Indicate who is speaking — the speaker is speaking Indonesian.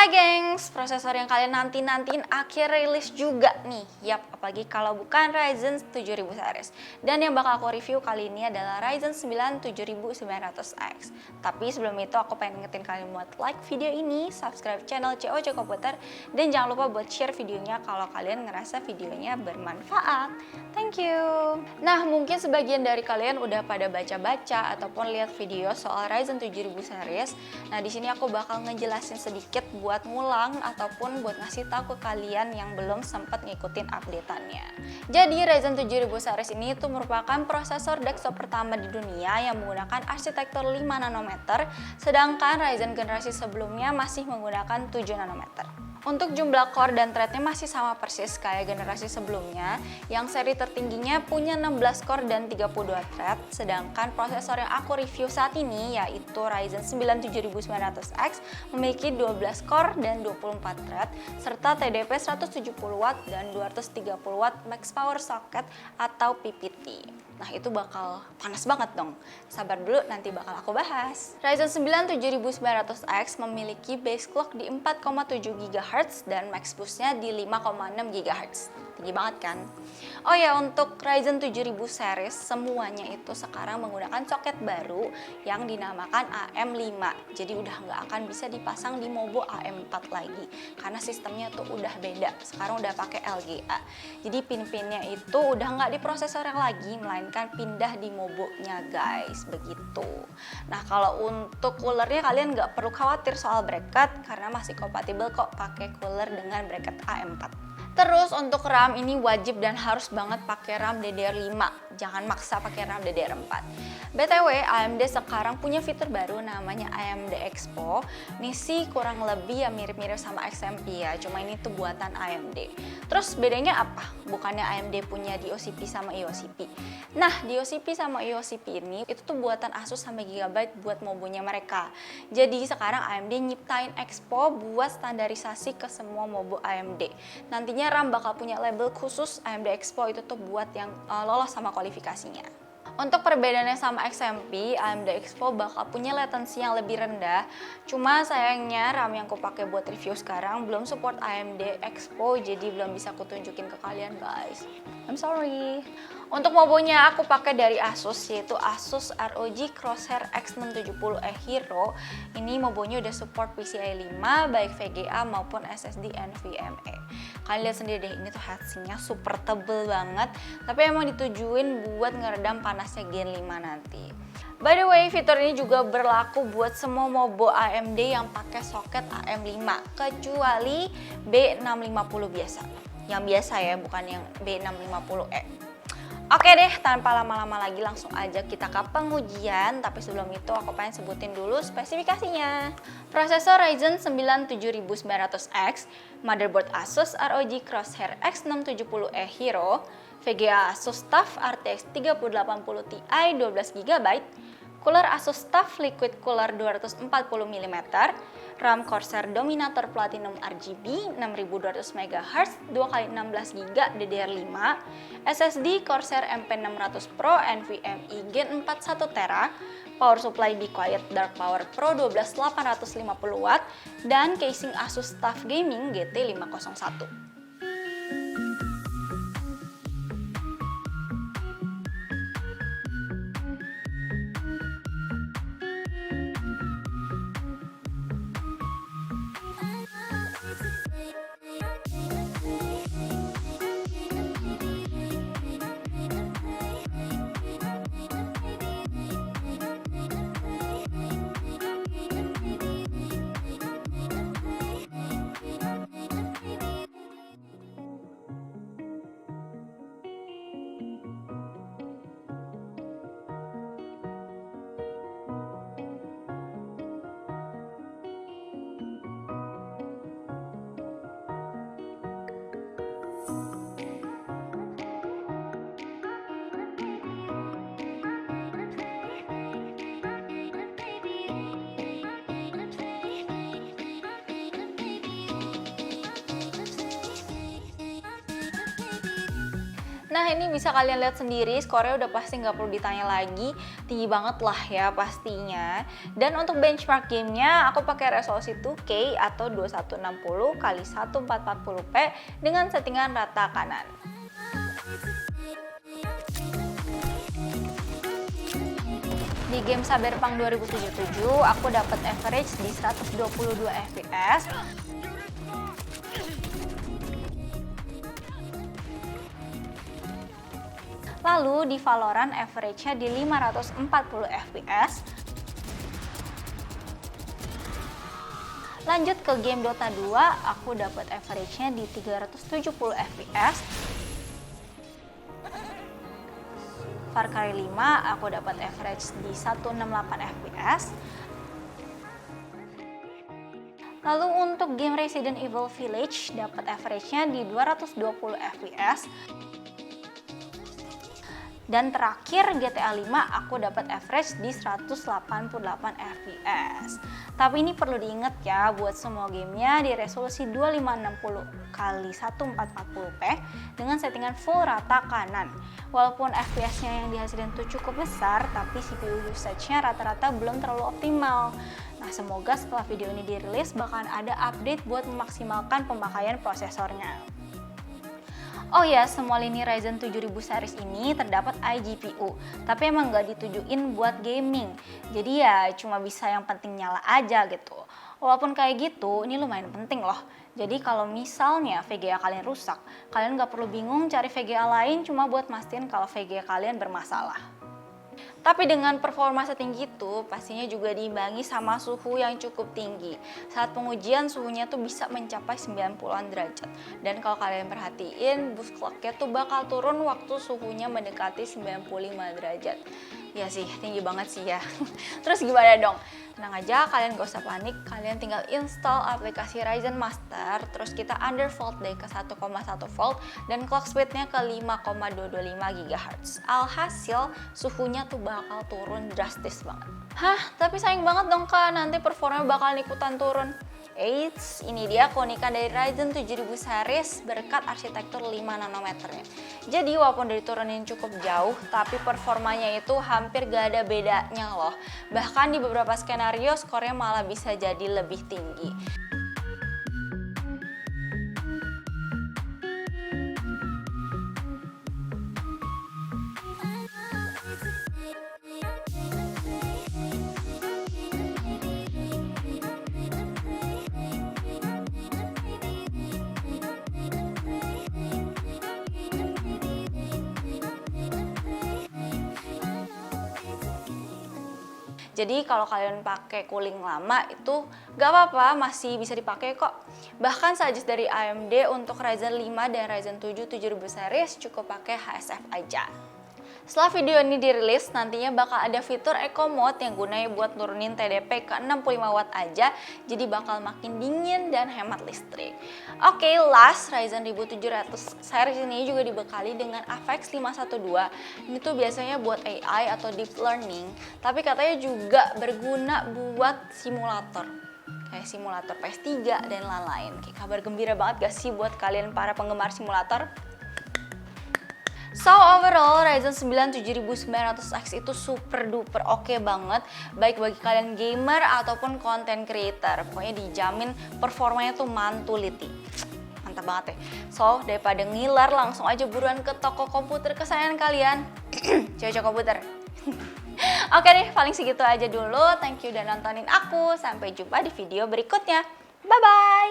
Speaker 1: Hai gengs, prosesor yang kalian nanti-nantiin akhir rilis juga nih. Yap, apalagi kalau bukan Ryzen 7000 series. Dan yang bakal aku review kali ini adalah Ryzen 9 7900X. Tapi sebelum itu aku pengen ngingetin kalian buat like video ini, subscribe channel COC Komputer, dan jangan lupa buat share videonya kalau kalian ngerasa videonya bermanfaat. Thank you. Nah, mungkin sebagian dari kalian udah pada baca-baca ataupun lihat video soal Ryzen 7000 series. Nah, di sini aku bakal ngejelasin sedikit buat ngulang ataupun buat ngasih tahu ke kalian yang belum sempat ngikutin update-annya. Jadi Ryzen 7000 series ini itu merupakan prosesor desktop pertama di dunia yang menggunakan arsitektur 5 nanometer, sedangkan Ryzen generasi sebelumnya masih menggunakan 7 nanometer. Untuk jumlah core dan thread-nya masih sama persis kayak generasi sebelumnya, yang seri tertingginya punya 16 core dan 32 thread, sedangkan prosesor yang aku review saat ini yaitu Ryzen 9 7900X memiliki 12 core dan 24 thread, serta TDP 170W dan 230W max power socket atau PPT. Nah, itu bakal panas banget dong. Sabar dulu, nanti bakal aku bahas. Ryzen 9 7900X memiliki base clock di 4,7 GHz dan max boost-nya di 5,6 GHz. Tinggi banget kan? Oh ya, untuk Ryzen 7000 series semuanya itu sekarang menggunakan soket baru yang dinamakan AM5. Jadi udah nggak akan bisa dipasang di Mobo AM4 lagi karena sistemnya tuh udah beda. Sekarang udah pakai LGA. Jadi pin-pinnya itu udah nggak di prosesornya lagi, melainkan pindah di Mobo-nya guys, begitu. Nah, kalau untuk coolernya kalian nggak perlu khawatir soal bracket karena masih kompatibel kok pakai cooler dengan bracket AM4. Terus untuk RAM ini wajib dan harus banget pakai RAM DDR5, jangan maksa pakai RAM DDR4. BTW, AMD sekarang punya fitur baru namanya AMD Expo. Ini sih kurang lebih ya mirip-mirip sama XMP ya, cuma ini tuh buatan AMD. Terus bedanya apa? Bukannya AMD punya DOCP sama IOCP. Nah, DOCP sama IOCP ini itu tuh buatan Asus sama Gigabyte buat mobonya mereka. Jadi sekarang AMD nyiptain Expo buat standarisasi ke semua mobo AMD. Nantinya RAM bakal punya label khusus AMD Expo itu tuh buat yang lolos sama kualifikasinya. Untuk perbedaannya sama XMP, AMD Expo bakal punya latency yang lebih rendah. Cuma sayangnya RAM yang aku pakai buat review sekarang belum support AMD Expo, jadi belum bisa aku tunjukin ke kalian guys. I'm sorry. Untuk mobonya aku pakai dari Asus, yaitu Asus ROG Crosshair X670E Hero. Ini mobonya udah support PCIe 5 baik VGA maupun SSD NVMe. Kalian lihat sendiri deh, ini tuh heatsinknya super tebel banget, tapi emang ditujuin buat ngeredam panasnya Gen 5 nanti. By the way, fitur ini juga berlaku buat semua mobo AMD yang pakai soket AM5, kecuali B650 biasa. Yang biasa ya, bukan yang B650E. Oke deh, tanpa lama-lama lagi langsung aja kita ke pengujian. Tapi sebelum itu aku pengen sebutin dulu spesifikasinya. Prosesor Ryzen 9 7900X, motherboard Asus ROG Crosshair X670E Hero, VGA Asus TUF RTX 3080 Ti 12GB, cooler Asus TUF Liquid Cooler 240 mm, RAM Corsair Dominator Platinum RGB 6200 MHz 2x16GB DDR5, SSD Corsair MP600 Pro NVMe Gen 4 1TB, power supply Be Quiet Dark Power Pro 12850W, dan casing Asus TUF Gaming GT501. Nah ini bisa kalian lihat sendiri, skornya udah pasti nggak perlu ditanya lagi, tinggi banget lah ya pastinya. Dan untuk benchmark gamenya aku pakai resolusi 2K atau 2160 x 1440p dengan settingan rata kanan. Di game Cyberpunk 2077 aku dapat average di 122 fps. Lalu di Valorant average-nya di 540 fps. Lanjut ke game Dota 2, aku dapat average-nya di 370 fps. Far Cry 5 aku dapat average di 168 fps. Lalu untuk game Resident Evil Village dapat average-nya di 220 fps. Dan terakhir GTA 5 aku dapat average di 188 fps. Tapi ini perlu diingat ya, buat semua gamenya di resolusi 2560 x 1440p dengan settingan full rata kanan. Walaupun fps-nya yang dihasilkan tuh cukup besar, tapi CPU usage-nya rata-rata belum terlalu optimal. Nah semoga setelah video ini dirilis bakalan ada update buat memaksimalkan pemakaian prosesornya. Oh ya, semua lini Ryzen 7000 series ini terdapat iGPU, tapi emang nggak ditujuin buat gaming. Jadi ya cuma bisa yang penting nyala aja gitu. Walaupun kayak gitu, ini lumayan penting loh. Jadi kalau misalnya VGA kalian rusak, kalian nggak perlu bingung cari VGA lain cuma buat mastiin kalau VGA kalian bermasalah. Tapi dengan performa setinggi itu, pastinya juga diimbangi sama suhu yang cukup tinggi. Saat pengujian suhunya tuh bisa mencapai 90-an derajat. Dan kalau kalian perhatiin, boost clock-nya tuh bakal turun waktu suhunya mendekati 95 derajat. Ya sih, tinggi banget sih ya. Terus gimana dong? Tenang aja, kalian gak usah panik. Kalian tinggal install aplikasi Ryzen Master, terus kita undervolt deh ke 1,1 volt dan clock speednya ke 5,225 GHz. Alhasil, suhunya tuh bakal turun drastis banget. Hah, tapi sayang banget dong Kak, nanti performanya bakal ikutan turun. Eits, ini dia keunikan dari Ryzen 7000 series berkat arsitektur 5 nanometernya. Jadi walaupun diturunin cukup jauh, tapi performanya itu hampir gak ada bedanya loh. Bahkan di beberapa skenario skornya malah bisa jadi lebih tinggi. Jadi kalau kalian pakai cooling lama itu gak apa-apa, masih bisa dipakai kok. Bahkan suggest dari AMD untuk Ryzen 5 dan Ryzen 7 7000 series cukup pakai HSF aja. Setelah video ini dirilis, nantinya bakal ada fitur Eco Mode yang gunanya buat nurunin TDP ke 65 watt aja, jadi bakal makin dingin dan hemat listrik. Oke, last Ryzen 5700 series ini juga dibekali dengan AVX 512. Ini tuh biasanya buat AI atau deep learning, tapi katanya juga berguna buat simulator. Kayak simulator PS3 dan lain-lain. Kayak kabar gembira banget gak sih buat kalian para penggemar simulator? So overall Ryzen 9 7900X itu super duper oke banget, baik bagi kalian gamer ataupun content creator. Pokoknya dijamin performanya tuh mantuliti. Mantap banget ya. So daripada ngiler, langsung aja buruan ke toko komputer kesayangan kalian. Cocok komputer. Oke deh, paling segitu aja dulu. Thank you udah nontonin aku. Sampai jumpa di video berikutnya. Bye bye.